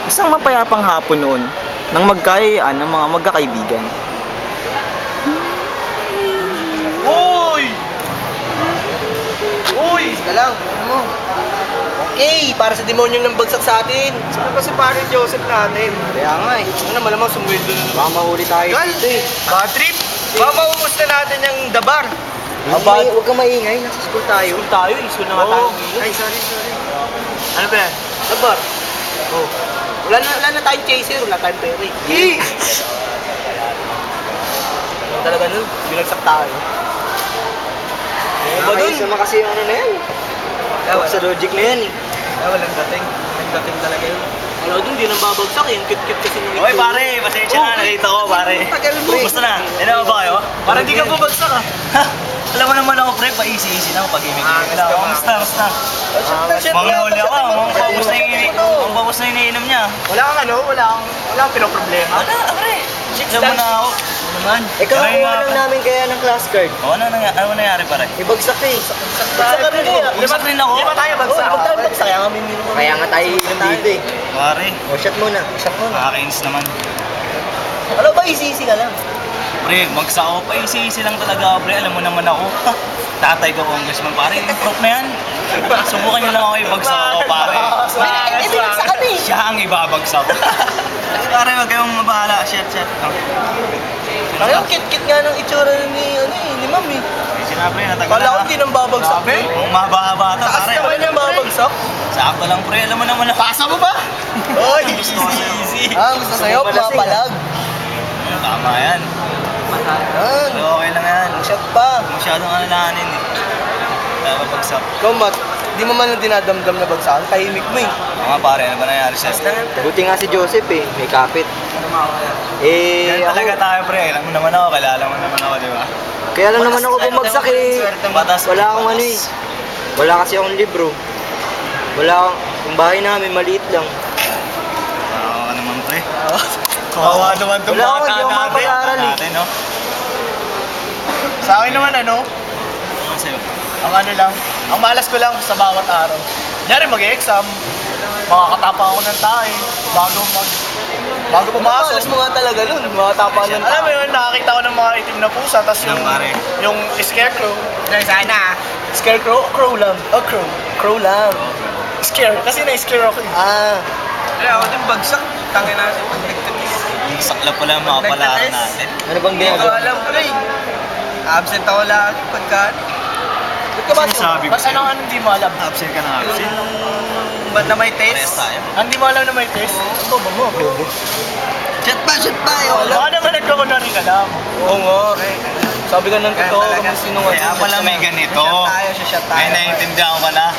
Isang mapayapang hapon noon nang magkayayaan ng mga magkakaibigan. Uy! Uy! Ka lang, ano mo? Okay, para sa demonyong nang bagsak sa atin. Sino ba si Pare Joseph natin? Kaya nga eh. Ano malamang sumweldo na naman. Baka mahuli tayo Gal! dito eh. Bad trip! Baka maubos na natin yung dabar. Huwag kang maingay, nasa school tayo. School tayo, school na nga tayo. Ay, sorry. Ano ba yan? Dabar. Oh. Wala na tayong chaser, wala tayong pera eh. Talaga nun, binagsak tayo. Ano ba dun? Sama kasi yung ano na yan. Sa logic na yan eh. Walang dating. Walang dating talaga yun. Ano dun, di nang babagsak eh. Yung cute-cute kasi nung Oy pare, pasensya na, nakita ko pare. Tagal mo. Kumusta na? Ano ba kayo? Parang di ka bumagsak ah. Alam mo naman ako pre, pa-easy-easy lang pag imig. Kumusta? Mga huli ako, mga paubos na yung iniinom niya. Wala kang pinoproblema. Wala, pre. Alam mo na ako. Ano naman? Kakuha lang namin kaya ng class card. Ano nangyari pare? Ibagsak eh. Bagsak ka rin eh. Bagsak rin ako. Di ba tayo bagsak? Huwag tayo bagsak. Kaya nga tayo inom dito eh. Pare, O, shot muna. Shot muna. nakakainis naman. Ano ba, easy ka lang. Pre, magsa ako pa, easy lang talaga pre. Alam mo naman ako. Tatay ko congressman pare, yung prop na yan. Subukan niyo lang ako ibagsak ako pare. Binagsak kami. Siya ang ibabagsak ko. Pare, wag kayong mabahala. Shit. Ayaw, kit-kit nga ng itsura ni Ma'am eh. Sinabi, natagal Kala ko na. hindi nang babagsak eh. Kung mahaba-haba ito, Taas pare. naman yung babagsak. Sakto lang, pre. Alam mo naman na. Pasa mo ba? Oy! Gusto ko easy. Gusto sa'yo, papalag. Tama yan. Yan. So, okay lang yan. Shot pa. Masyadong alalahanin eh. Kaya mapagsak. Ikaw, Matt, di mo man dinadamdam na bagsakan, tahimik mo eh. Mga pare, ano ba nangyari sa'yo? Buti nga si Joseph eh, may kapit. Yan talaga tayo, pre. Alam mo naman ako, kilala mo naman ako, di ba? Kaya lang naman ako bumagsak eh. Batas. Wala akong ano eh. Wala kasi akong libro. Wala akong, yung bahay namin maliit lang. Oo ka naman, pre. Kawawa naman itong Wala ako, bata hindi ako natin. mapag-aaral eh. Natin, no? Sa akin naman Ano sa'yo? ang ano lang, ang malas ko lang sa bawat araw. Nyari mag-exam, makakatapa ako ng tae, bago pumasok. Malas mo nga talaga nun, mga tapang ng Alam mo yun, nakakita ko ng mga itim na pusa, tapos Ano, pare? yung scarecrow. Sana. Scarecrow o crow lang? Oh, crow. Crow lang. Scare, kasi na-scare ako eh. Kaya ako din bagsak. Tangin natin. Sakla pala ang mga palaran natin. Ano bang ginagawa? alam ko rin. Absent ako lang pagka... Sinasabi ko Ba't sa'yo. anong hindi mo alam? Absent ka na absent. Ba't na may Parehas test? tayo. Hindi mo alam na may test? Ito ba mo? Shot pa. Baka naman nagkakunari ka lang. Oo nga. Sabi ka ng totoo kung sino nga. Kaya pala may ganito. Ay, naiintindihan ko na.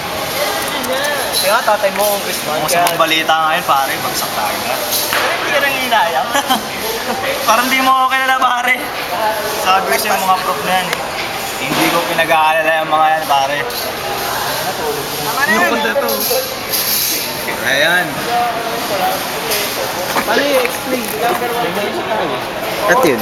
Kaya nga tatay mo kung Christmas. Kung sa mga balita ngayon, pare, bagsak tayo na. Pero hindi ka nang hinayang. Parang di mo ako kilala, pare. Sabi ko sa'yo, mga prof na yan. Hindi ko pinag-aalala yung mga yan, pare. Ano punta to? Ayan. Paano i-explain? At yun.